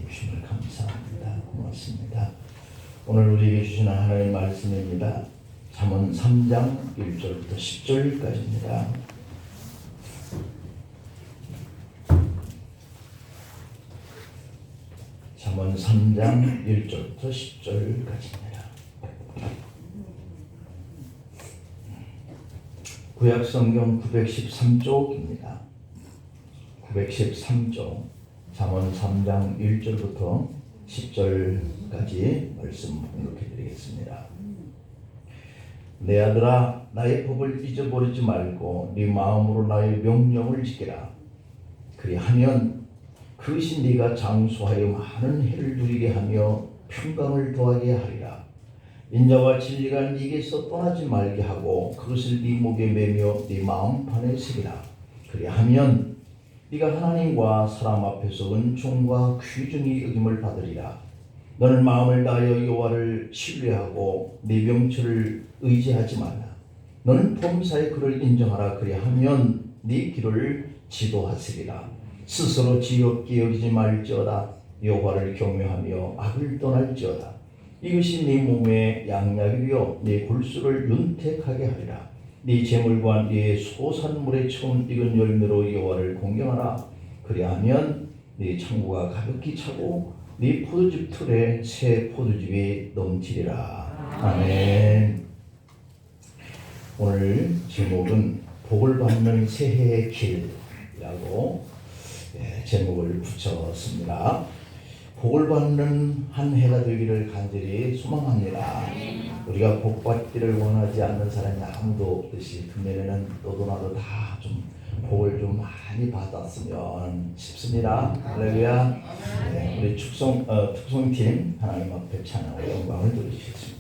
주심을 감사합니다. 고맙습니다. 오늘 우리에게 주시는 하나님의 말씀입니다. 잠언 3장 1절부터 10절까지입니다. 잠언 3장 1절부터 10절까지입니다. 구약성경 913쪽입니다. 913쪽 잠언 3장 1절부터 10절까지 말씀 봉독해 드리겠습니다. 내 아들아, 나의 법을 잊어버리지 말고 네 마음으로 나의 명령을 지키라. 그리하면 그것이 네가 장수하여 많은 해를 누리게 하며 평강을 더하게 하리라. 인자와 진리가 네게서 떠나지 말게 하고 그것을 네 목에 매며 네 마음판에 새기라. 그리하면 네가 하나님과 사람 앞에서 은총과 귀중히 여김을 받으리라. 너는 마음을 다하여 여호와를 신뢰하고 네 명철을 의지하지 말라. 너는 범사의 그를 인정하라. 그리하면 네 길을 지도하시리라. 스스로 지겹게 여기지 말지어다. 여호와를 경외하며 악을 떠날지어다. 이것이 네 몸에 양약이 되어 네 골수를 윤택하게 하리라. 네 재물과 네 소산물에 처음 익은 열매로 여호와를 공경하라. 그리하면 네 창고가 가볍게 차고 네 포도즙 틀에 새 포도즙이 넘치리라. 아멘. 오늘 제목은 복을 받는 새해의 길이라고 제목을 붙였습니다. 복을 받는 한 해가 되기를 간절히 소망합니다. 우리가 복 받기를 원하지 않는 사람이 아무도 없듯이 금년에는 너도 나도 다 좀 복을 좀 많이 받았으면 싶습니다. 할렐루야. 우리 축성팀 하나님 앞에 찬양과 영광을 돌리시겠습니다.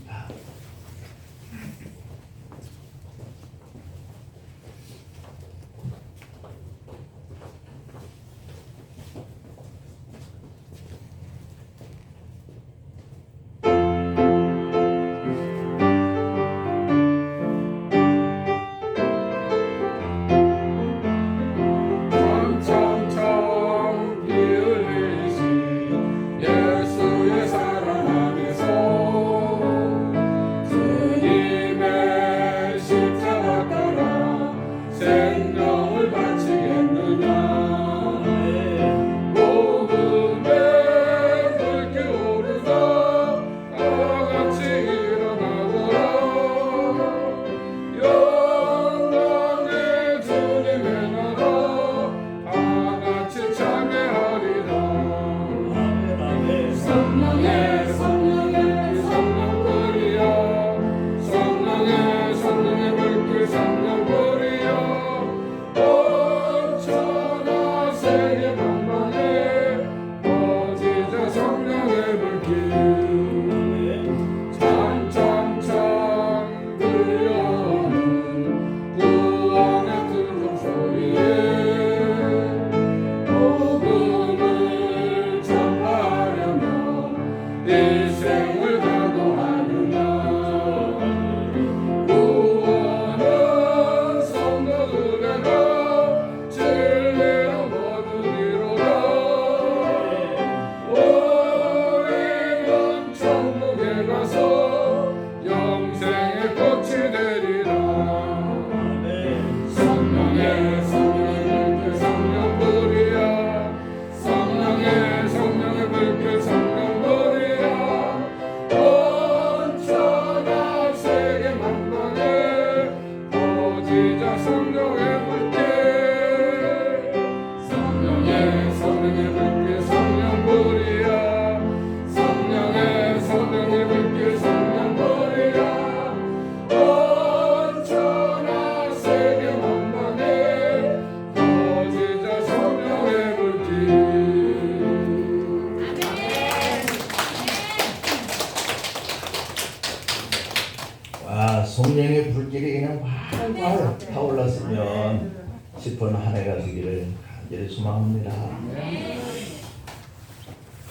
성령의 불길이 그냥 활활 타올랐으면 싶은 한 해가 되기를 간절히 소망합니다.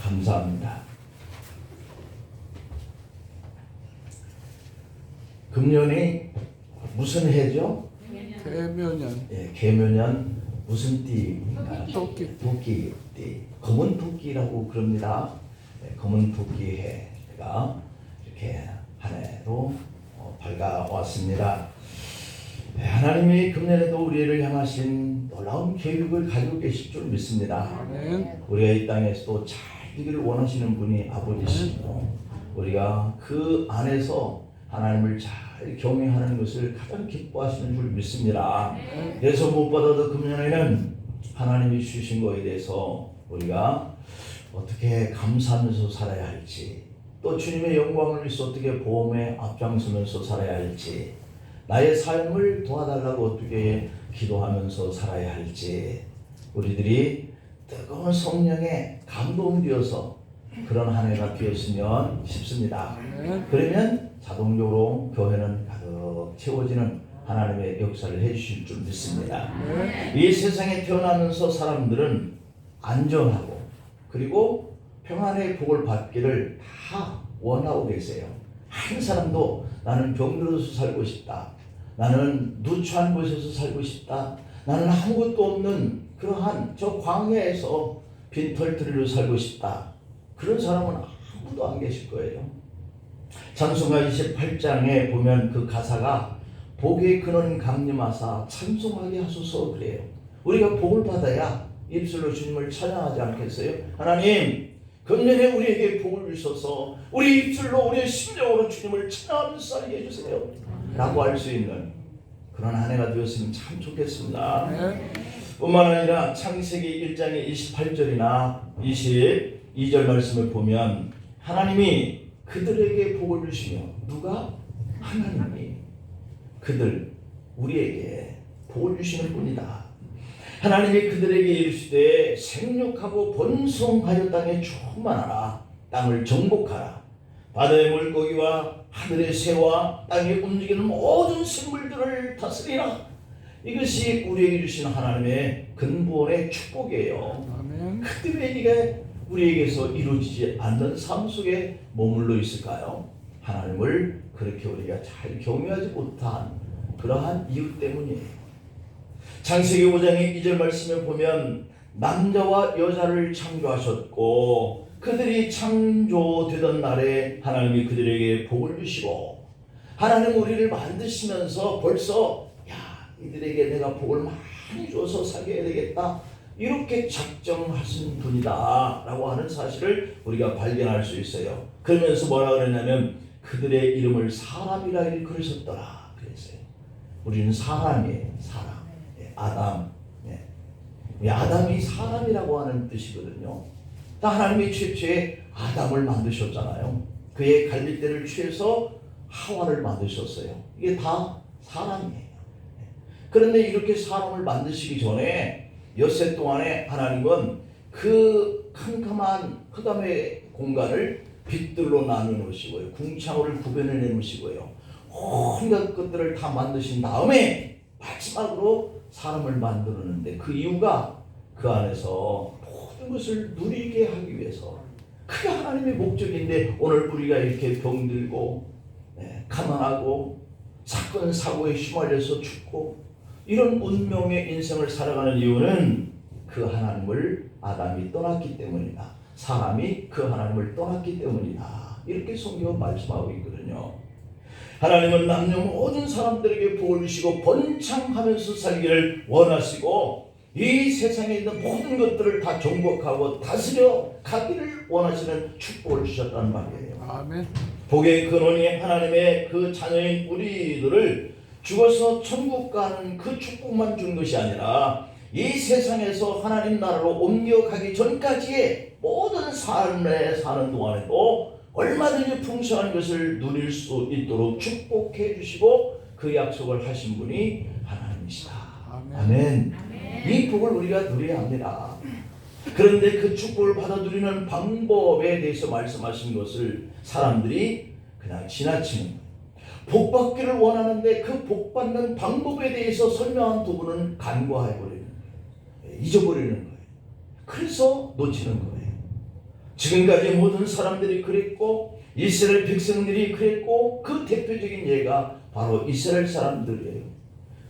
감사합니다. 금년이 무슨 해죠? 개묘년. 예, 개묘년 무슨 띠인가요? 토끼띠. 검은 토끼라고 그럽니다. 네, 검은 토끼 해가 이렇게 한 해로 밝아왔습니다. 네, 하나님이 금년에도 우리를 향하신 놀라운 계획을 가지고 계실 줄 믿습니다. 우리가 이 땅에서도 잘 되기를 원하시는 분이 아버지시고 우리가 그 안에서 하나님을 잘 경외하는 것을 가장 기뻐하시는 줄 믿습니다. 그래서 무엇보다도 금년에는 하나님이 주신 것에 대해서 우리가 어떻게 감사하면서 살아야 할지, 또 주님의 영광을 위해서 어떻게 보험에 앞장서면서 살아야 할지, 나의 삶을 도와달라고 어떻게 기도하면서 살아야 할지, 우리들이 뜨거운 성령에 감동되어서 그런 한 해가 되었으면 싶습니다. 그러면 자동적으로 교회는 가득 채워지는 하나님의 역사를 해주실 줄 믿습니다. 이 세상에 태어나면서 사람들은 안전하고 그리고 평안의 복을 받기를 다 원하고 계세요. 한 사람도 나는 병들어서 살고 싶다, 나는 누추한 곳에서 살고 싶다, 나는 아무것도 없는 그러한 저 광야에서 빈털터리로 살고 싶다, 그런 사람은 아무도 안 계실 거예요. 찬송가 28장에 보면 그 가사가 복의 근원 강림하사 찬송하게 하소서 그래요. 우리가 복을 받아야 입술로 주님을 찬양하지 않겠어요? 하나님, 금년에 우리에게 복을 주셔서 우리 입술로 우리의 심령으로 주님을 찬양하면서 살게 해주세요 라고 할 수 있는 그런 한 해가 되었으면 참 좋겠습니다. 뿐만 아니라 창세기 1장의 28절이나 22절 말씀을 보면 하나님이 그들에게 복을 주시며, 누가? 하나님이 그들 우리에게 복을 주시는 분이다. 하나님이 그들에게 이르시되 생육하고 번성하여 땅에 충만하라, 땅을 정복하라, 바다의 물고기와 하늘의 새와 땅에 움직이는 모든 생물들을 다스리라. 이것이 우리에게 주신 하나님의 근본의 축복이에요. 그때 왜 이게 우리에게서 이루어지지 않는 삶 속에 머물러 있을까요? 하나님을 그렇게 우리가 잘 경외하지 못한 그러한 이유 때문이에요. 창세기 5장의 2절 말씀에 보면 남자와 여자를 창조하셨고 그들이 창조되던 날에 하나님이 그들에게 복을 주시고, 하나님 우리를 만드시면서 벌써 이들에게 내가 복을 많이 줘서 살게 해야 되겠다, 이렇게 작정하신 분이다 라고 하는 사실을 우리가 발견할 수 있어요. 그러면서 뭐라 그러냐면 그들의 이름을 사람이라 일컬으셨더라 그랬어요. 우리는 사람이에요. 사람. 아담. 아담이 사람이라고 하는 뜻이거든요. 하나님이 최초에 아담을 만드셨잖아요. 그의 갈빗대를 취해서 하와를 만드셨어요. 이게 다 사람이에요. 그런데 이렇게 사람을 만드시기 전에 엿새 동안에 하나님은 그 캄캄한 흑암의 공간을 빛들로 나누어 놓으시고요, 궁창호를 구별해 놓으시고요, 온갖 것들을 다 만드신 다음에 마지막으로 사람을 만드는데, 그 이유가 그 안에서 모든 것을 누리게 하기 위해서, 그게 하나님의 목적인데 오늘 우리가 이렇게 병들고 가난하고 사건 사고에 휘말려서 죽고 이런 운명의 인생을 살아가는 이유는 그 하나님을 아담이 떠났기 때문이다, 사람이 그 하나님을 떠났기 때문이다, 이렇게 성경은 말씀하고 있거든요. 하나님은 남녀 모든 사람들에게 복을 주시고 번창하면서 살기를 원하시고 이 세상에 있는 모든 것들을 다 정복하고 다스려 가기를 원하시는 축복을 주셨다는 말이에요. 아멘. 복의 근원이 하나님의 그 자녀인 우리들을 죽어서 천국 가는 그 축복만 준 것이 아니라 이 세상에서 하나님 나라로 옮겨가기 전까지의 모든 삶에 사는 동안에도 얼마든지 풍성한 것을 누릴 수 있도록 축복해 주시고 그 약속을 하신 분이 하나님이시다. 아멘. 이 복을 우리가 누려야 합니다. 그런데 그 축복을 받아 누리는 방법에 대해서 말씀하신 것을 사람들이 그냥 지나치는 거예요. 복 받기를 원하는데 그 복 받는 방법에 대해서 설명한 부분은 간과해버리는 거예요. 잊어버리는 거예요. 그래서 놓치는 거예요. 지금까지 모든 사람들이 그랬고 이스라엘 백성들이 그랬고 그 대표적인 예가 바로 이스라엘 사람들이에요.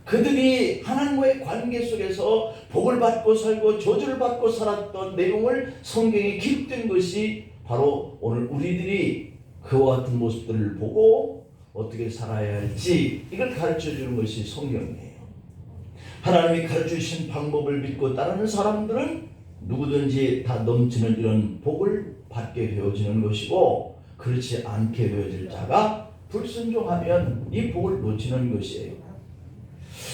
그들이 하나님과의 관계 속에서 복을 받고 살고 저주를 받고 살았던 내용을 성경에 기록된 것이 바로 오늘 우리들이 그와 같은 모습들을 보고 어떻게 살아야 할지 이걸 가르쳐 주는 것이 성경이에요. 하나님이 가르쳐 주신 방법을 믿고 따르는 사람들은 누구든지 다 넘치는 이런 복을 받게 되어지는 것이고, 그렇지 않게 되어질 자가 불순종하면 이 복을 놓치는 것이에요.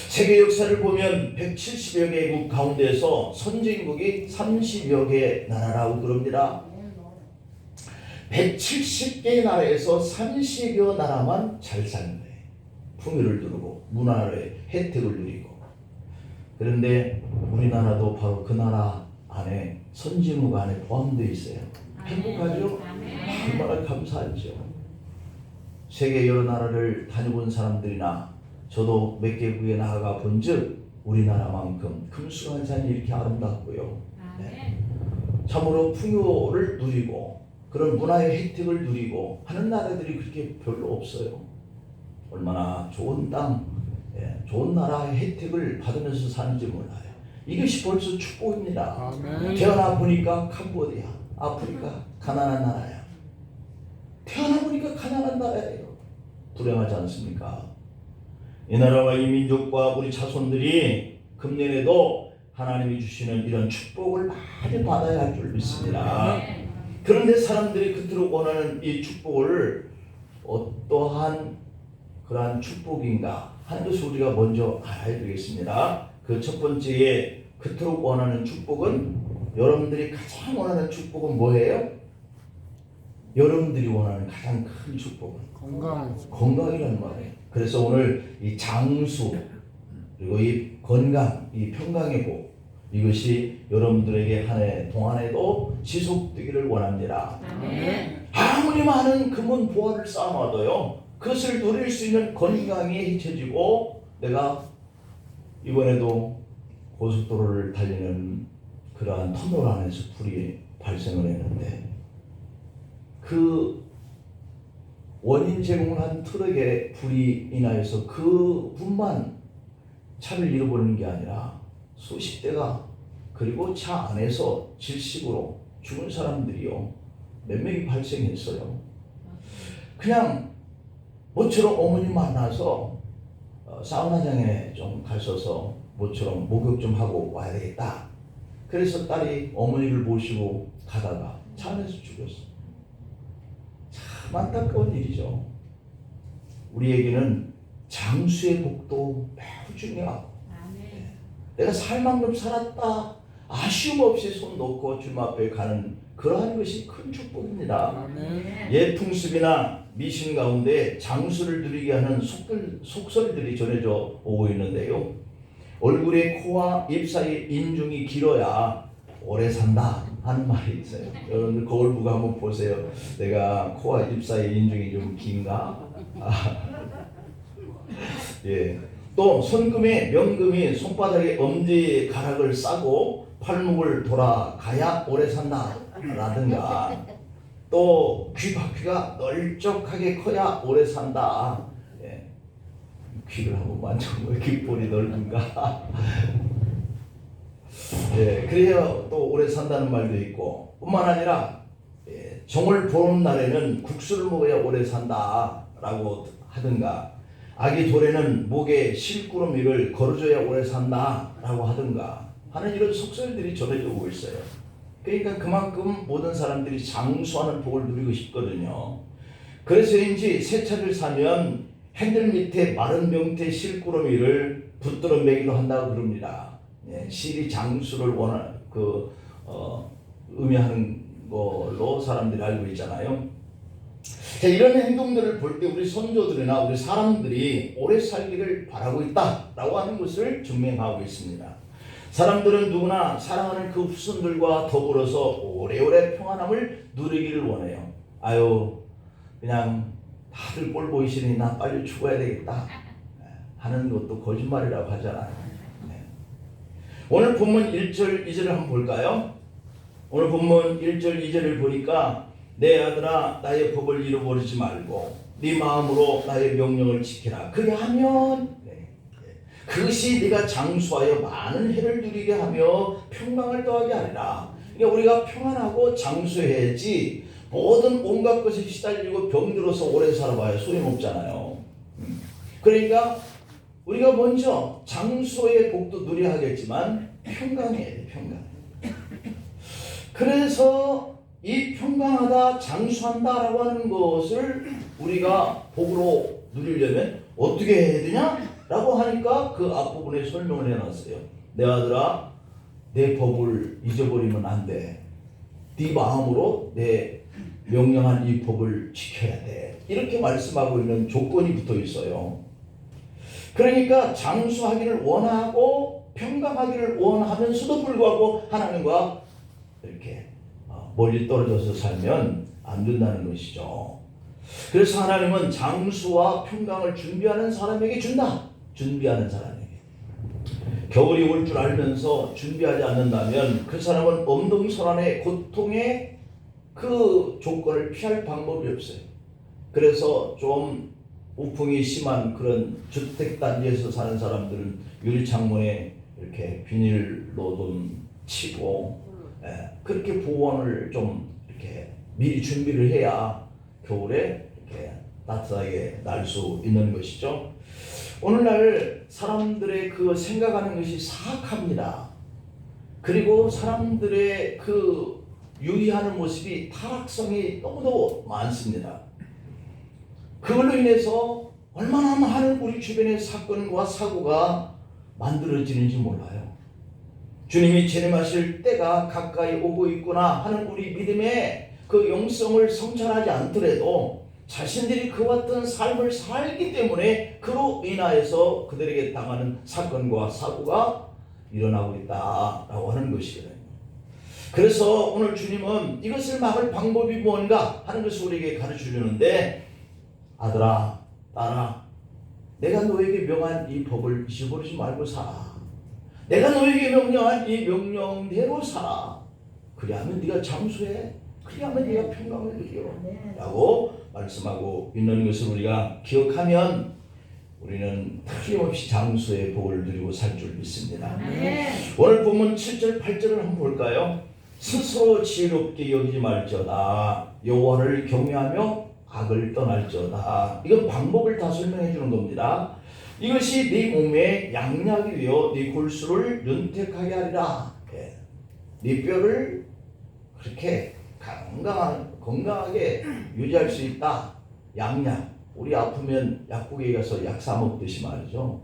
세계 역사를 보면 170여 개국 가운데서 선진국이 30여 개 나라라고 그럽니다. 170개의 나라에서 30여 나라만 잘 사는 거예요. 풍요를 누리고 문화의 혜택을 누리고. 그런데 우리나라도 바로 그 나라 안에, 선진국 안에 포함되어 있어요. 행복하죠? 얼마나 감사하죠. 세계 여러 나라를 다녀본 사람들이나 저도 몇 개국에 나가 본즉 우리나라만큼 금수강산 산이 이렇게 아름답고요. 네. 참으로 풍요를 누리고 그런 문화의 혜택을 누리고 하는 나라들이 그렇게 별로 없어요. 얼마나 좋은 땅, 좋은 나라의 혜택을 받으면서 사는지 몰라요. 이것이 벌써 축복입니다. 아멘. 태어나 보니까 캄보디아, 아프리카 가난한 나라야. 태어나 보니까 가난한 나라예요. 불행하지 않습니까? 이 나라와 이 민족과 우리 자손들이 금년에도 하나님이 주시는 이런 축복을 많이 받아야 할 줄 믿습니다. 그런데 사람들이 그토록 원하는 이 축복을 어떠한 그러한 축복인가 하는 것을 우리가 먼저 알아야 되겠습니다. 그 첫 번째에 그토록 원하는 축복은, 여러분들이 가장 원하는 축복은 뭐예요? 여러분들이 원하는 가장 큰 축복은 건강이라는 말이에요. 그래서 오늘 이 장수 그리고 이 건강, 이 평강의 복, 이것이 여러분들에게 한 해 동안에도 지속되기를 원합니다. 아무리 많은 금은 보화를 쌓아놔도요, 그것을 누릴 수 있는 건강이 잊혀지고, 내가 이번에도 고속도로를 달리는 그러한 터널 안에서 불이 발생을 했는데, 그 원인 제공을 한 트럭에 불이 인하여서 그 분만 차를 잃어버리는 게 아니라 수십 대가, 그리고 차 안에서 질식으로 죽은 사람들이요 몇 명이 발생했어요. 그냥 모처럼 어머니 만나서 사우나장에 좀 가셔서 모처럼 목욕 좀 하고 와야 되겠다. 그래서 딸이 어머니를 모시고 가다가 차 안에서 죽었어. 참 안타까운 일이죠. 우리에게는 장수의 복도 매우 중요하고, 내가 살 만큼 살았다 아쉬움 없이 손 놓고 주님 앞에 가는 그러한 것이 큰 축복입니다. 옛 풍습이나 미신 가운데 장수를 누리게 하는 속설들이 전해져 오고 있는데요. 얼굴에 코와 입 사이 인중이 길어야 오래 산다 하는 말이 있어요. 여러분들 거울 보고 한번 보세요. 내가 코와 입 사이 인중이 좀 긴가? 예. 또 손금에 명금이 손바닥에 엄지 가락을 싸고 팔목을 돌아가야 오래 산다 라든가, 또 귀 바퀴가 널쩍하게 커야 오래 산다. 예. 귀를 한번 만져보면 귓볼이 넓은가? 예, 그래야 또 오래 산다는 말도 있고, 뿐만 아니라 정을 보는 날에는 국수를 먹어야 오래 산다 라고 하든가, 아기 돌에는 목에 실구름이를 걸어줘야 오래 산다 라고 하든가 하는 이런 속설들이 전해져 오고 있어요. 그러니까 그만큼 모든 사람들이 장수하는 복을 누리고 싶거든요. 그래서인지 새 차를 사면 핸들 밑에 마른 병태 실구름이를 붙들어 매기도 한다고 그럽니다. 예, 실이 장수를 의미하는 걸로 사람들이 알고 있잖아요. 자, 이런 행동들을 볼 때 우리 선조들이나 우리 사람들이 오래 살기를 바라고 있다라고 하는 것을 증명하고 있습니다. 사람들은 누구나 사랑하는 그 후손들과 더불어서 오래오래 평안함을 누리기를 원해요. 아유, 그냥 다들 꼴 보이시니 나 빨리 죽어야 되겠다 하는 것도 거짓말이라고 하잖아요. 오늘 본문 1절 2절을 한번 볼까요? 오늘 본문 1절 2절을 보니까, 내 아들아 나의 법을 잃어버리지 말고 네 마음으로 나의 명령을 지키라. 그리하면, 그것이 네가 장수하여 많은 해를 누리게 하며 평강을 더하게 하리라. 그러니까 우리가 평안하고 장수해야지 모든 온갖 것에 시달리고 병들어서 오래 살아봐야 소용없잖아요. 그러니까 우리가 먼저 장수의 복도 누려야 하겠지만 평강해야 돼. 평강. 그래서 이 평강하다 장수한다라고 하는 것을 우리가 복으로 누리려면 어떻게 해야 되냐? 라고 하니까 그 앞부분에 설명을 해놨어요. 내 아들아, 내 법을 잊어버리면 안 돼. 네 마음으로 내 명령한 이 법을 지켜야 돼. 이렇게 말씀하고 있는 조건이 붙어 있어요. 그러니까 장수하기를 원하고 평강하기를 원하면서도 불구하고 하나님과 이렇게 멀리 떨어져서 살면 안 된다는 것이죠. 그래서 하나님은 장수와 평강을 준비하는 사람에게 준다. 준비하는 사람에게. 겨울이 올 줄 알면서 준비하지 않는다면 그 사람은 엄동설한의 고통의 그 조건을 피할 방법이 없어요. 그래서 좀 우풍이 심한 그런 주택단지에서 사는 사람들은 유리창문에 이렇게 비닐로 좀 치고 그렇게 보온을 좀 이렇게 미리 준비를 해야 겨울에 이렇게 따뜻하게 날 수 있는 것이죠. 오늘날 사람들의 그 생각하는 것이 사악합니다. 그리고 사람들의 그 유의하는 모습이 타락성이 너무도 많습니다. 그걸로 인해서 얼마나 많은 우리 주변의 사건과 사고가 만들어지는지 몰라요. 주님이 재림하실 때가 가까이 오고 있구나 하는 우리 믿음의 그 영성을 성찰하지 않더라도 자신들이 그와 같은 삶을 살기 때문에 그로 인하여서 그들에게 당하는 사건과 사고가 일어나고 있다라고 하는 것이거든요. 그래서 오늘 주님은 이것을 막을 방법이 뭔가 하는 것을 우리에게 가르쳐 주는데, 아들아, 딸아, 내가 너에게 명한 이 법을 잊어버리지 말고 살아. 내가 너에게 명령한 이 명령대로 살아. 그리하면 네가 장수해. 그리하면 네가 평강을 누려. 라고 말씀하고 있는 것을 우리가 기억하면 우리는 틀림없이 장수의 복을 누리고 살 줄 믿습니다. 오늘 본문 7절 8절을 한번 볼까요? 스스로 지혜롭게 여기지 말지어다. 여호와를 경외하며 악을 떠날지어다. 이건 방법을 다 설명해 주는 겁니다. 이것이 네 몸에 양약이 되어 네 골수를 윤택하게 하리라. 네 뼈를 그렇게 건강하게 유지할 수 있다. 양약. 우리 아프면 약국에 가서 약 사 먹듯이 말이죠.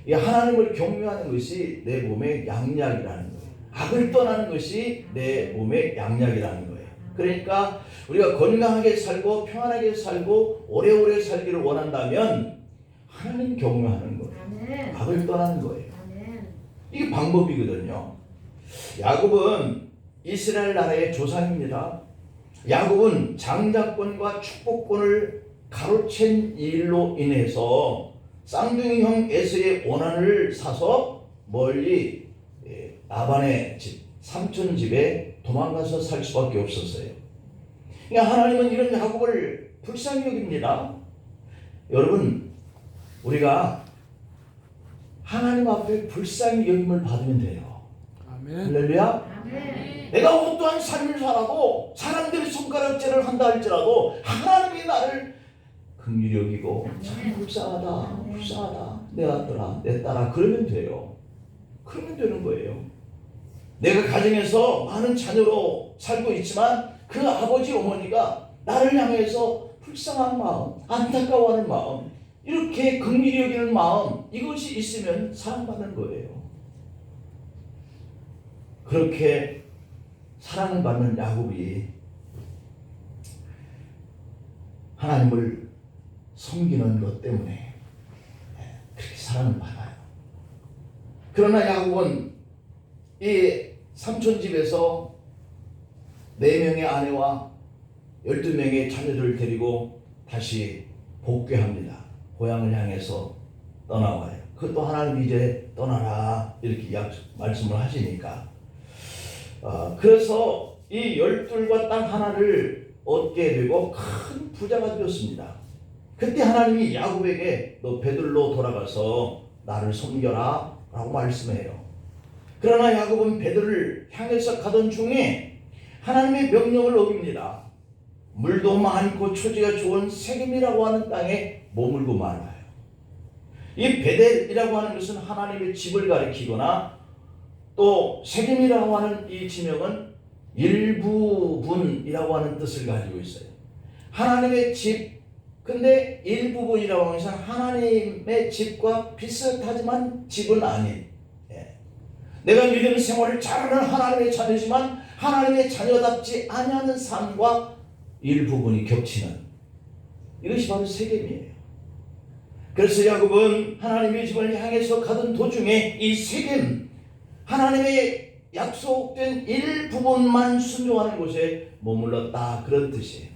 이 하나님을 경외하는 것이 내 몸의 양약이라는 거예요. 악을 떠나는 것이 내 몸의 양약이라는 거예요. 그러니까 우리가 건강하게 살고 평안하게 살고 오래오래 살기를 원한다면 하나님 경외하는 거예요. 악을 떠나는 거예요. 이게 방법이거든요. 야곱은 이스라엘 나라의 조상입니다. 야곱은 장자권과 축복권을 가로챈 일로 인해서 쌍둥이 형 에서의 원한을 사서 멀리 라반의 집, 삼촌 집에 도망가서 살 수밖에 없었어요. 그러니까 하나님은 이런 야곱을 불쌍히 여깁니다. 여러분, 우리가 하나님 앞에 불쌍히 여김을 받으면 돼요. 아멘. 할렐루야. 아멘. 내가 어떠한 삶을 살아도 사람들이 손가락질을 한다 할지라도 하나님이 나를 긍휼히 여기고 참 불쌍하다, 불쌍하다, 내 아들아, 내 딸아, 그러면 돼요. 그러면 되는 거예요. 내가 가정에서 많은 자녀로 살고 있지만 그 아버지 어머니가 나를 향해서 불쌍한 마음, 안타까워하는 마음, 이렇게 긍휼히 여기는 마음, 이것이 있으면 사랑받는 거예요. 그렇게 사랑받는 야곱이 하나님을 섬기는 것 때문에 그렇게 사랑을 받아요. 그러나 야곱은 이 삼촌 집에서 4명의 아내와 12명의 자녀들을 데리고 다시 복귀합니다. 고향을 향해서 떠나와요. 그것도 하나님 이제 떠나라 이렇게 말씀을 하시니까 그래서 이 12과 땅 하나를 얻게 되고 큰 부자가 되었습니다. 그때 하나님이 야곱에게 너 베들로 돌아가서 나를 섬겨라 라고 말씀해요. 그러나 야곱은 베델을 향해서 가던 중에 하나님의 명령을 어깁니다. 물도 많고 초지가 좋은 세겜이라고 하는 땅에 머물고 말아요. 이 베델이라고 하는 것은 하나님의 집을 가리키거나 또 세겜이라고 하는 이 지명은 일부분이라고 하는 뜻을 가지고 있어요. 하나님의 집, 근데 일부분이라고 하는 것은 하나님의 집과 비슷하지만 집은 아닌, 내가 믿음 생활을 잘하는 하나님의 자녀지만 하나님의 자녀답지 아니하는 삶과 일부분이 겹치는, 이것이 바로 세겜이에요. 그래서 야곱은 하나님의 집을 향해서 가던 도중에 이 세겜, 하나님의 약속된 일부분만 순종하는 곳에 머물렀다, 그런 뜻이에요.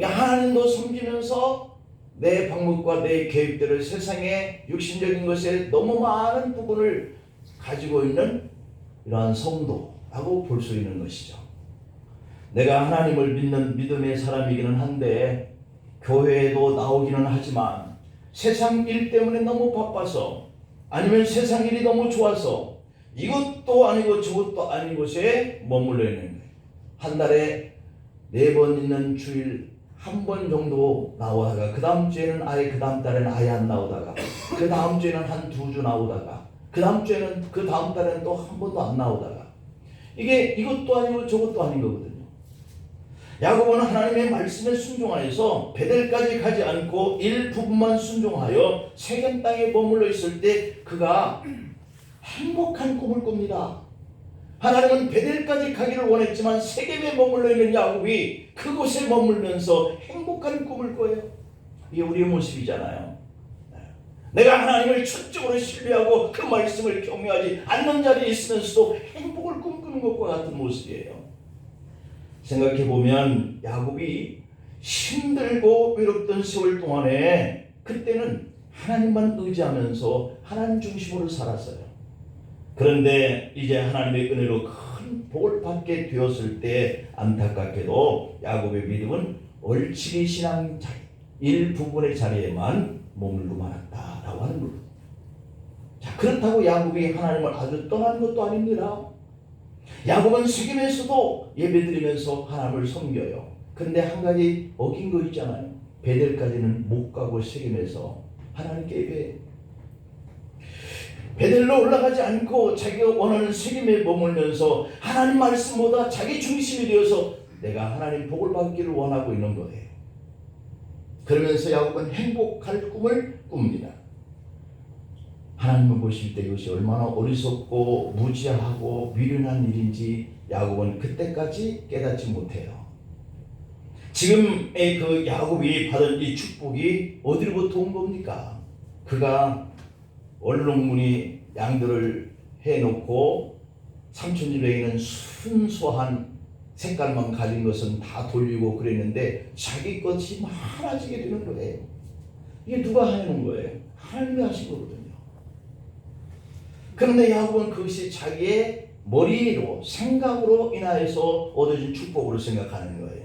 하나님도 섬기면서 내 방법과 내 계획들을 세상의 육신적인 것에 너무 많은 부분을 가지고 있는 이러한 성도라고 볼 수 있는 것이죠. 내가 하나님을 믿는 믿음의 사람이기는 한데 교회에도 나오기는 하지만 세상 일 때문에 너무 바빠서, 아니면 세상 일이 너무 좋아서 이것도 아니고 저것도 아닌 곳에 머물러 있는 거예요. 한 달에 4번 있는 주일 1번 정도 나오다가 그 다음 주에는 아예, 그 다음 달에는 아예 안 나오다가 그 다음 주에는 한 2주 나오다가 그 다음 주에는, 그 다음 달에는 또 1번도 안 나오다가, 이게 이것도 아니고 저것도 아닌 거거든요. 야곱은 하나님의 말씀에 순종하여서 베델까지 가지 않고 일부분만 순종하여 세겜 땅에 머물러 있을 때 그가 행복한 꿈을 꿉니다. 하나님은 베델까지 가기를 원했지만 세겜에 머물러 있는 야곱이 그곳에 머물면서 행복한 꿈을 꿔요. 이게 우리의 모습이잖아요. 내가 하나님을 전적으로 신뢰하고 그 말씀을 경외하지 않는 자리에 있으면서도 행복을 꿈꾸는 것과 같은 모습이에요. 생각해보면 야곱이 힘들고 외롭던 세월 동안에 그때는 하나님만 의지하면서 하나님 중심으로 살았어요. 그런데 이제 하나님의 은혜로 큰 복을 받게 되었을 때 안타깝게도 야곱의 믿음은 얼치기 신앙 자리, 일부분의 자리에만 머물고 말았다라고 하는 거예요. 자, 그렇다고 야곱이 하나님을 아주 떠난 것도 아닙니다. 야곱은 세겜에서도 예배드리면서 하나님을 섬겨요. 근데 한 가지 어긴 거 있잖아요. 베델까지는 못 가고 세겜에서 하나님께 예배해요. 베델로 올라가지 않고 자기가 원하는 세겜에 머물면서 하나님 말씀보다 자기 중심이 되어서 내가 하나님 복을 받기를 원하고 있는 거예요. 그러면서 야곱은 행복할 꿈을 꿉니다. 하나님을 보실 때 이것이 얼마나 어리석고 무지하고 미련한 일인지 야곱은 그때까지 깨닫지 못해요. 지금의 그 야곱이 받은 이 축복이 어디로부터 온 겁니까? 그가 얼룩무늬 양들을 해놓고 삼촌집에 있는 순수한 색깔만 가진 것은 다 돌리고 그랬는데 자기 것이 많아지게 되는 거예요. 이게 누가 해놓은 거예요? 하나님이 하신 거거든요. 그런데 야곱은 그것이 자기의 머리로, 생각으로 인하여서 얻어진 축복으로 생각하는 거예요.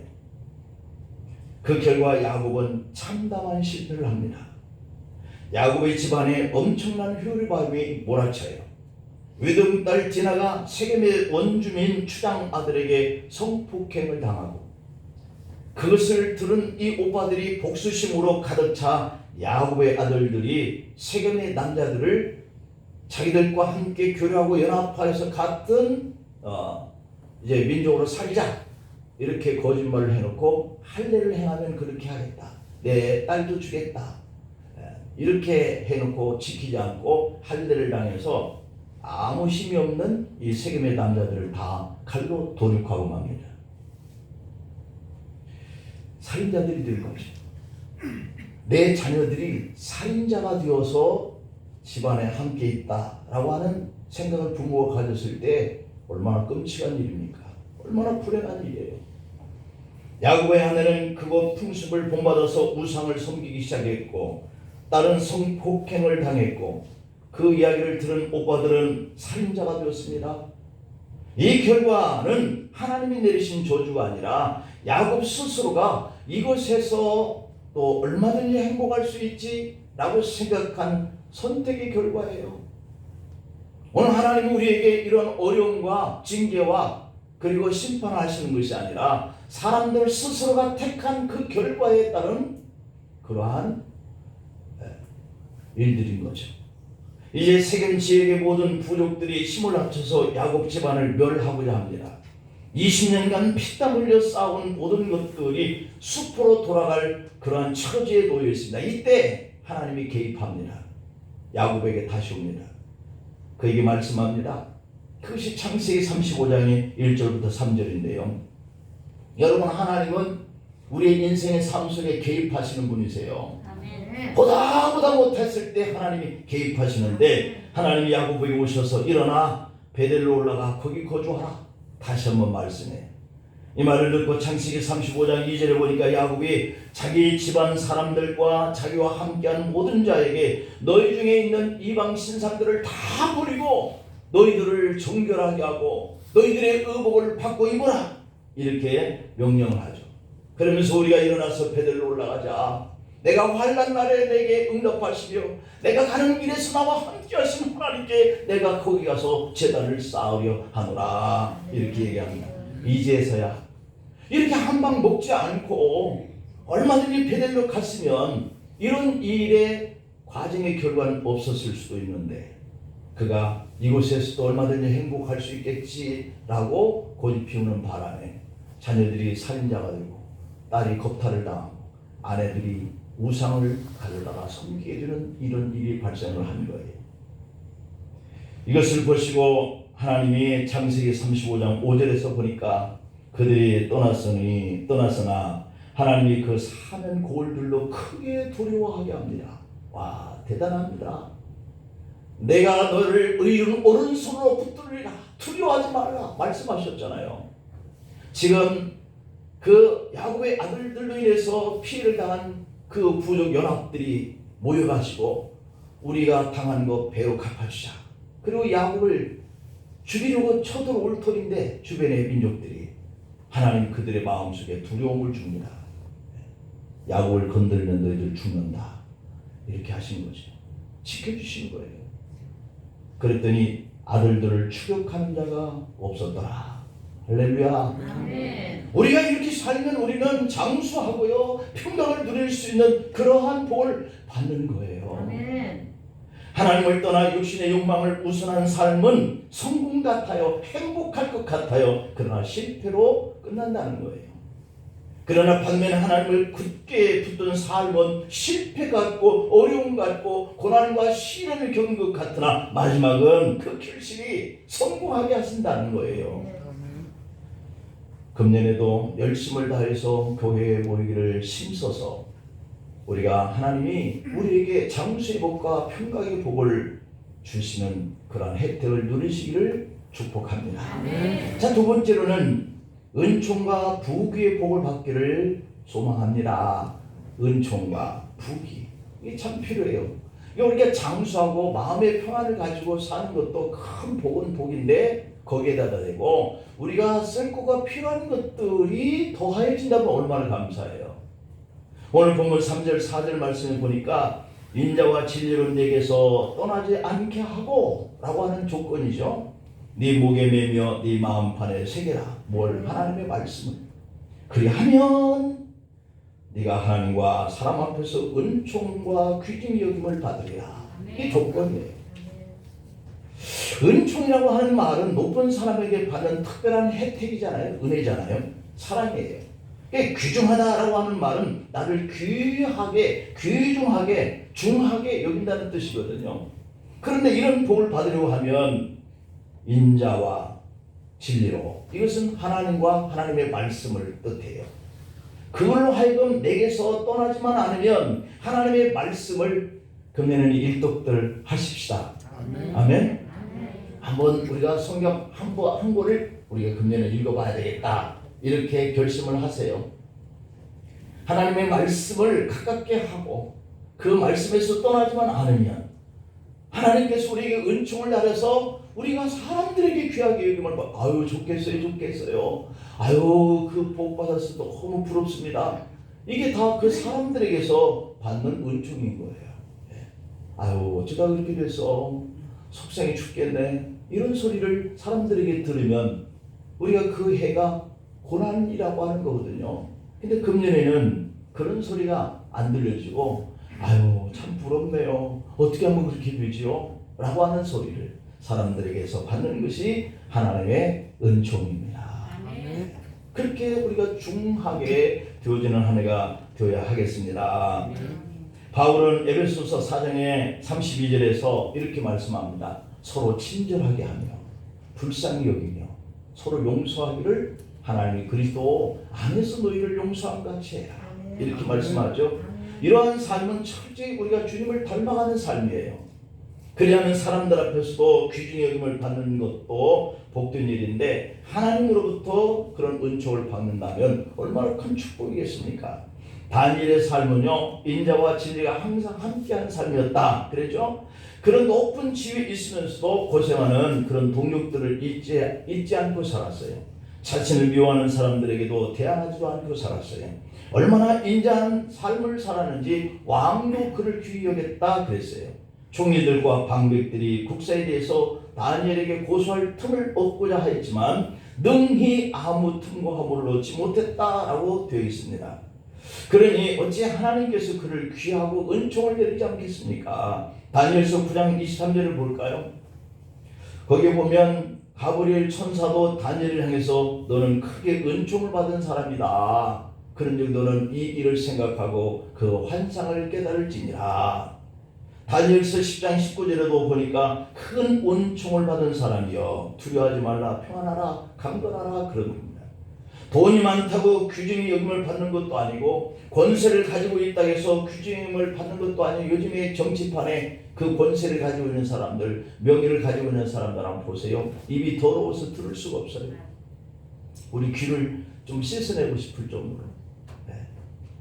그 결과 야곱은 참담한 실패를 합니다. 야곱의 집안에 엄청난 효리바람이 몰아쳐요. 외동딸 디나가 세겜의 원주민 추장 아들에게 성폭행을 당하고, 그것을 들은 이 오빠들이 복수심으로 가득 차 야곱의 아들들이 세겜의 남자들을 자기들과 함께 교류하고 연합하여서 같은 이제 민족으로 살자, 이렇게 거짓말을 해놓고 할례를 행하면 그렇게 하겠다, 내 딸도 주겠다, 이렇게 해놓고 지키지 않고 할례를 당해서 아무 힘이 없는 이 세겜의 남자들을 다 칼로 도륙하고 맙니다. 살인자들이 될 것이다. 내 자녀들이 살인자가 되어서 집안에 함께 있다라고 하는 생각을 부모가 가졌을 때 얼마나 끔찍한 일입니까? 얼마나 불행한 일이에요. 야곱의 아내는 그곳 풍습을 본받아서 우상을 섬기기 시작했고, 딸은 성폭행을 당했고, 그 이야기를 들은 오빠들은 살인자가 되었습니다. 이 결과는 하나님이 내리신 저주가 아니라 야곱 스스로가 이곳에서 또 얼마든지 행복할 수 있지 라고 생각한 선택의 결과예요. 오늘 하나님은 우리에게 이런 어려움과 징계와 그리고 심판하시는 것이 아니라 사람들 스스로가 택한 그 결과에 따른 그러한 일들인 거죠. 이제 세겜 지역의 모든 부족들이 힘을 합쳐서 야곱 집안을 멸하고자 합니다. 20년간 피땀 흘려 쌓아온 모든 것들이 숲으로 돌아갈 그러한 처지에 놓여 있습니다. 이때 하나님이 개입합니다. 야곱에게 다시 옵니다. 그에게 말씀합니다. 그것이 창세기 35장의 1절부터 3절인데요. 여러분, 하나님은 우리의 인생의 삶 속에 개입하시는 분이세요. 보다 못했을 때 하나님이 개입하시는데, 하나님이 야곱에게 오셔서 일어나 베델로 올라가 거기 거주하라. 다시 한번 말씀해요. 이 말을 듣고 창세기 35장 2절에 보니까 야곱이 자기 집안 사람들과 자기와 함께한 모든 자에게 너희 중에 있는 이방 신상들을 다 버리고 너희들을 정결하게 하고 너희들의 의복을 바꿔 입어라, 이렇게 명령을 하죠. 그러면서 우리가 일어나서 베델로 올라가자. 내가 환난 날에 내게 응답하시며 내가 가는 길에서 나와 함께 하신 하나님께 내가 거기 가서 제단을 쌓으려 하노라, 이렇게 얘기합니다. 이제서야 이렇게 한 방 먹지 않고 얼마든지 베델로 갔으면 이런 일의 과정의 결과는 없었을 수도 있는데, 그가 이곳에서도 얼마든지 행복할 수 있겠지라고 고집 피우는 바람에 자녀들이 살인자가 되고 딸이 겁탈을 당하고 아내들이 우상을 가져다가 섬기게 되는 이런 일이 발생을 한 거예요. 이것을 보시고 하나님이 창세기 35장 5절에서 보니까 그들이 떠났으나 하나님이 그 사면 고울들로 크게 두려워하게 합니다. 와, 대단합니다. 내가 너를 의인 오른손으로 붙들리라, 두려워하지 말라 말씀하셨잖아요. 지금 그 야곱의 아들들로 인해서 피해를 당한 그 부족 연합들이 모여가지고 우리가 당한 거 배로 갚아주자. 그리고 야곱을 죽이려고 쳐들어올 터인데 주변의 민족들이, 하나님 그들의 마음속에 두려움을 줍니다. 야곱을 건들면 너희들 죽는다, 이렇게 하신 거죠. 지켜주신 거예요. 그랬더니 아들들을 추격하는 자가 없었더라. 할렐루야. 아멘. 우리가 이렇게 살면 우리는 장수하고요, 평강을 누릴 수 있는 그러한 복을 받는 거예요. 아멘. 하나님을 떠나 육신의 욕망을 우선한 삶은 성공 같아요, 행복할 것 같아요. 그러나 실패로 끝난다는 거예요. 그러나 반면에 하나님을 굳게 붙든 삶은 실패 같고 어려움 같고 고난과 시련을 겪는 것 같으나 마지막은 그 결실이 성공하게 하신다는 거예요. 금년에도 열심을 다해서 교회에 모이기를 힘써서 우리가 하나님이 우리에게 장수의 복과 평강의 복을 주시는 그런 혜택을 누리시기를 축복합니다. 자, 두 번째로는 은총과 부귀의 복을 받기를 소망합니다. 은총과 부귀, 이게 참 필요해요. 우리가 장수하고 마음의 평안을 가지고 사는 것도 큰 복은 복인데, 거기에다 대고 우리가 쓸 거가 필요한 것들이 더하여진다면 얼마나 감사해요. 오늘 본문 3절 4절 말씀을 보니까 인자와 진리로 내게서 떠나지 않게 하고 라고 하는 조건이죠. 네 목에 매며 네 마음판에 새겨라. 뭘? 하나님의 말씀을. 그리하면 네가 하나님과 사람 앞에서 은총과 귀중히 여김을 받으리라. 이게 조건이에요. 은총이라고 하는 말은 높은 사람에게 받은 특별한 혜택이잖아요. 은혜잖아요. 사랑이에요. 귀중하다라고 하는 말은 나를 귀하게, 귀중하게, 중하게 여긴다는 뜻이거든요. 그런데 이런 복을 받으려고 하면 인자와 진리로, 이것은 하나님과 하나님의 말씀을 뜻해요. 그걸로 하여금 내게서 떠나지만 않으면 하나님의 말씀을 금년에는 일독들 하십시다. 아멘. 아멘. 한번 우리가 성경 한 권을 우리가 금년에 읽어봐야 되겠다, 이렇게 결심을 하세요. 하나님의 말씀을 가깝게 하고 그 말씀에서 떠나지만 않으면 하나님께서 우리에게 은총을 나눠서 우리가 사람들에게 귀하게 여김을 받고, 아유 좋겠어요. 아유 그 복 받아서 너무 부럽습니다. 이게 다 그 사람들에게서 받는 은총인 거예요. 아유 어쩌다 그렇게 됐어, 속상해 죽겠네, 이런 소리를 사람들에게 들으면 우리가 그 해가 고난이라고 하는 거거든요. 근데 금년에는 그런 소리가 안 들려지고 아유 참 부럽네요, 어떻게 하면 그렇게 되지요? 라고 하는 소리를 사람들에게서 받는 것이 하나님의 은총입니다. 아멘. 그렇게 우리가 중하게 되어지는 한 해가 되어야 하겠습니다. 바울은 에베소서 4장의 32절에서 이렇게 말씀합니다. 서로 친절하게 하며 불쌍히 여기며 서로 용서하기를 하나님이 그리스도 안에서 너희를 용서한 같이 해라, 이렇게 말씀하죠. 이러한 삶은 철저히 우리가 주님을 닮아가는 삶이에요. 그리하면 사람들 앞에서도 귀중히 여김을 받는 것도 복된 일인데 하나님으로부터 그런 은총을 받는다면 얼마나 큰 축복이겠습니까? 다니엘의 삶은요, 인자와 진리가 항상 함께하는 삶이었다 그랬죠. 그런 높은 지위에 있으면서도 고생하는 그런 동력들을 잊지 않고 살았어요. 자신을 미워하는 사람들에게도 대항하지도 않고 살았어요. 얼마나 인자한 삶을 살았는지 왕도 그를 귀히 여겼다 그랬어요. 총리들과 방백들이 국사에 대해서 다니엘에게 고소할 틈을 얻고자 하였지만 능히 아무 틈과 허물을 얻지 못했다라고 되어 있습니다. 그러니 어찌 하나님께서 그를 귀하고 은총을 내리지 않겠습니까? 다니엘서 9장 23절을 볼까요? 거기에 보면 가브리엘 천사도 다니엘을 향해서 너는 크게 은총을 받은 사람이다, 그런즉 너는 이 일을 생각하고 그 환상을 깨달을지니라. 다니엘서 10장 19절에도 보니까 큰 은총을 받은 사람이여 두려워하지 말라, 평안하라, 강건하라 그런 겁니다. 돈이 많다고 귀중히 여김을 받는 것도 아니고 권세를 가지고 있다고 해서 귀중히 여김을 받는 것도 아니고, 요즘에 정치판에 그 권세를 가지고 있는 사람들, 명예를 가지고 있는 사람들 한번 보세요. 입이 더러워서 들을 수가 없어요. 우리 귀를 좀 씻어내고 싶을 정도로.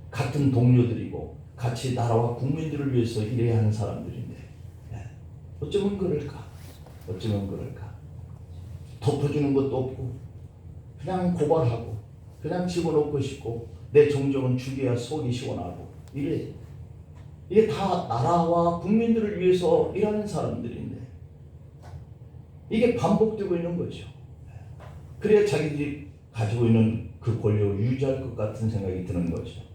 같은 동료들이고 같이 나라와 국민들을 위해서 일해야 하는 사람들인데 어쩌면 그럴까? 어쩌면 그럴까? 덮어주는 것도 없고 그냥 고발하고 그냥 집어넣고 싶고 내 정적은 죽여야 속이 시원하고 이래. 이게 다 나라와 국민들을 위해서 일하는 사람들인데 이게 반복되고 있는 거죠. 그래야 자기들이 가지고 있는 그 권력을 유지할 것 같은 생각이 드는 거죠.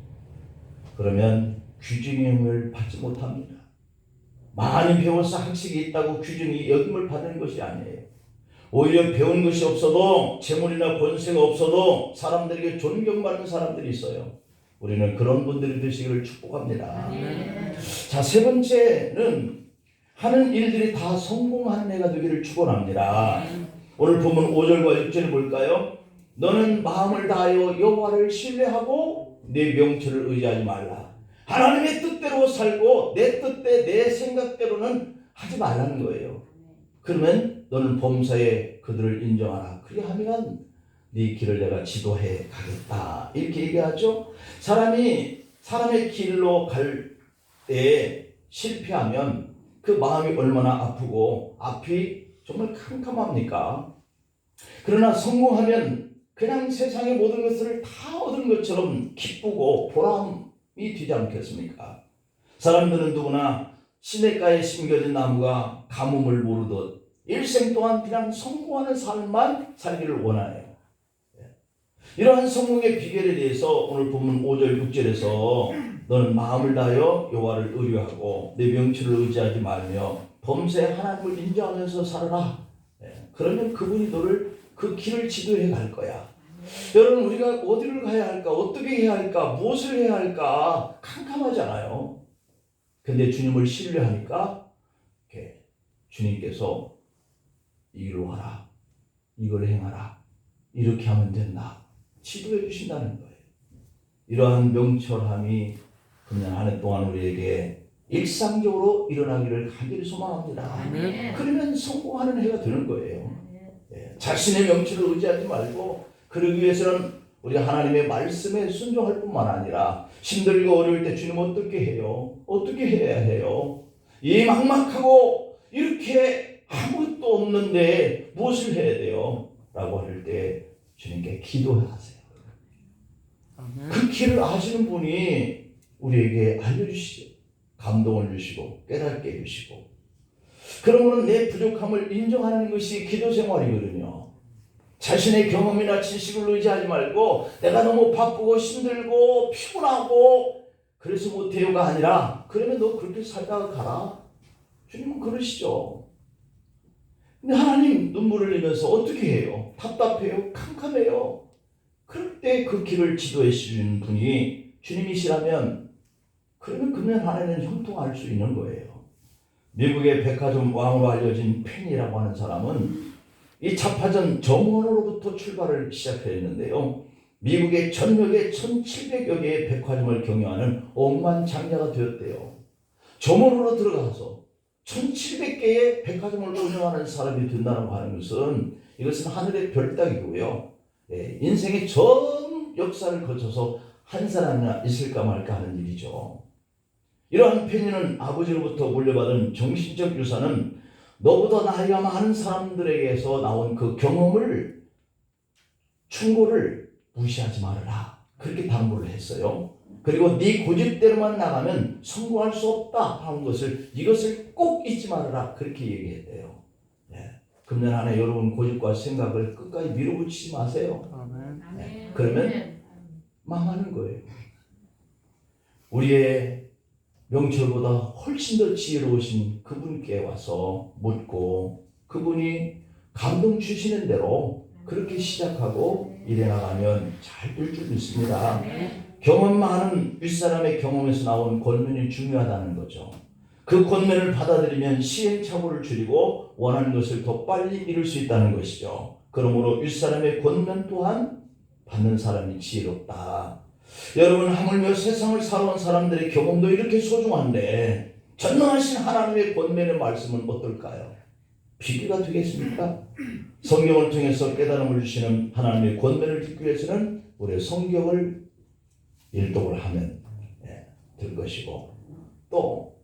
그러면 귀중히 여김을 받지 못합니다. 많이 배워서 학식이 있다고 귀중히 여김을 받는 것이 아니에요. 오히려 배운 것이 없어도, 재물이나 권세가 없어도 사람들에게 존경받는 사람들이 있어요. 우리는 그런 분들이 되시기를 축복합니다. 자, 세 번째는 하는 일들이 다 성공하는 해가 되기를 축원합니다. 오늘 본문 5절과 6절을 볼까요? 너는 마음을 다하여 여호와를 신뢰하고 내 명철을 의지하지 말라. 하나님의 뜻대로 살고 내 뜻대 내 생각대로는 하지 말라는 거예요. 그러면 너는 범사에 그들을 인정하라. 그리하면 네 길을 내가 지도해 가겠다, 이렇게 얘기하죠. 사람의 길로 갈 때 실패하면 그 마음이 얼마나 아프고 앞이 정말 캄캄합니까? 그러나 성공하면 그냥 세상의 모든 것을 다 얻은 것처럼 기쁘고 보람이 되지 않겠습니까? 사람들은 누구나 시냇가에 심겨진 나무가 가뭄을 모르듯 일생 동안 그냥 성공하는 삶만 살기를 원하네요. 이러한 성공의 비결에 대해서 오늘 본문 5절 6절에서 너는 마음을 다하여 여호와를 의뢰하고 내 명철을 의지하지 말며 범사에 하나님을 인정하면서 살아라. 그러면 그분이 너를 그 길을 지도해 갈 거야. 여러분, 우리가 어디를 가야 할까, 어떻게 해야 할까, 무엇을 해야 할까 캄캄하잖아요. 근데 주님을 신뢰하니까 주님께서 이리로 와라, 이걸 행하라, 이렇게 하면 된다, 지도해 주신다는 거예요. 이러한 명철함이 금년 한 해 동안 우리에게 일상적으로 일어나기를 간절히 소망합니다. 그러면 성공하는 해가 되는 거예요. 자신의 명철을 의지하지 말고, 그러기 위해서는 우리가 하나님의 말씀에 순종할 뿐만 아니라 힘들고 어려울 때 주님 어떻게 해요? 어떻게 해야 해요? 이 막막하고 이렇게 아무것도 없는데 무엇을 해야 돼요? 라고 할 때 주님께 기도하세요. 그 길을 아시는 분이 우리에게 알려주시죠. 감동을 주시고 깨닫게 해주시고, 그러므로 내 부족함을 인정하는 것이 기도 생활이거든요. 자신의 경험이나 지식을 의지하지 말고 내가 너무 바쁘고 힘들고 피곤하고 그래서 못해요가 아니라, 그러면 너 그렇게 살다가 가라. 주님은 그러시죠. 근데 하나님 눈물을 흘리면서 어떻게 해요? 답답해요? 캄캄해요? 그럴 때 그 길을 지도해 주시는 분이 주님이시라면, 그러면 하나님은 형통할 수 있는 거예요. 미국의 백화점 왕으로 알려진 펜이라고 하는 사람은 이 자파전 점원으로부터 출발을 시작했는데요. 미국의 전역에 1700여 개의 백화점을 경영하는 억만장자가 되었대요. 점원으로 들어가서 1700개의 백화점을 운영하는 사람이 된다고 하는 것은, 이것은 하늘의 별 따기고요. 인생의 전 역사를 거쳐서 한 사람이나 있을까 말까 하는 일이죠. 이러한 펜이는 아버지로부터 물려받은 정신적 유산은 너보다 나이가 많은 사람들에게서 나온 그 경험을, 충고를 무시하지 말아라. 그렇게 당부를 했어요. 그리고 네 고집대로만 나가면 성공할 수 없다 하는 것을, 이것을 꼭 잊지 말아라. 그렇게 얘기했대요. 금년 안에 여러분 고집과 생각을 끝까지 밀어붙이지 마세요. 그러면 망하는 거예요. 우리의 명철보다 훨씬 더 지혜로우신 그분께 와서 묻고, 그분이 감동 주시는 대로 그렇게 시작하고 일해 나가면 잘 될 줄 믿습니다. 경험 많은 윗사람의 경험에서 나온 권면이 중요하다는 거죠. 그 권면을 받아들이면 시행착오를 줄이고 원하는 것을 더 빨리 이룰 수 있다는 것이죠. 그러므로 윗사람의 권면 또한 받는 사람이 지혜롭다. 여러분, 하물며 세상을 살아온 사람들의 경험도 이렇게 소중한데 전능하신 하나님의 권면의 말씀은 어떨까요? 비교가 되겠습니까? 성경을 통해서 깨달음을 주시는 하나님의 권면을 듣기 위해서는 우리의 성경을 일독을 하면 될 것이고, 또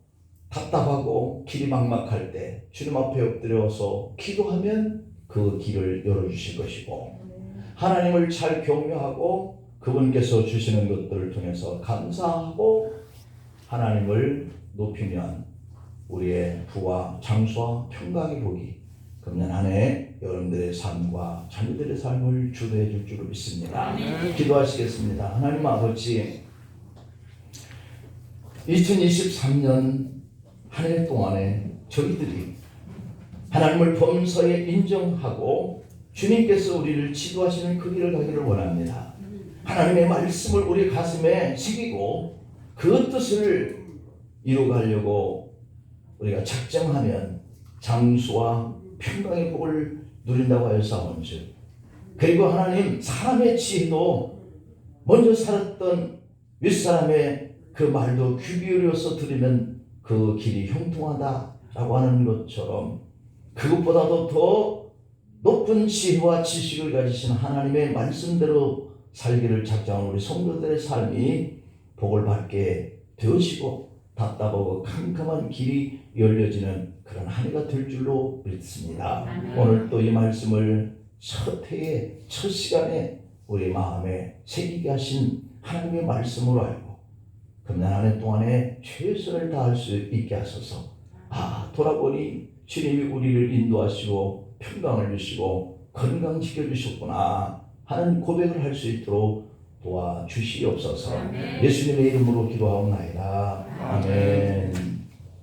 답답하고 길이 막막할 때 주님 앞에 엎드려서 기도하면 그 길을 열어주실 것이고, 하나님을 잘 경외하고 그분께서 주시는 것들을 통해서 감사하고 하나님을 높이면 우리의 부와 장수와 평강의 복이 금년 한 해 여러분들의 삶과 자녀들의 삶을 주도해 줄 줄 믿습니다. 기도하시겠습니다. 하나님 아버지, 2023년 한 해 동안에 저희들이 하나님을 범사에 인정하고 주님께서 우리를 지도하시는 그 길을 가기를 원합니다. 하나님의 말씀을 우리 가슴에 새기고 그 뜻을 이루가려고 우리가 작정하면 장수와 평강의 복을 누린다고 하였사온즉, 그리고 하나님, 사람의 지혜도 먼저 살았던 윗사람의 그 말도 귀 기울여서 들으면 그 길이 형통하다라고 하는 것처럼, 그것보다도 더 높은 지혜와 지식을 가지신 하나님의 말씀대로 살기를 작정하는 우리 성도들의 삶이 복을 받게 되어지고 답답하고 캄캄한 길이 열려지는 그런 한 해가 될 줄로 믿습니다. 오늘 또 이 말씀을 첫 해에 첫 시간에 우리 마음에 새기게 하신 하나님의 말씀으로 알고 금년 한 해 동안에 최선을 다할 수 있게 하소서. 돌아보니 주님이 우리를 인도하시고 평강을 주시고 건강 지켜주셨구나 하는 고백을 할 수 있도록 도와주시옵소서. 예수님의 이름으로 기도하옵나이다. 아멘.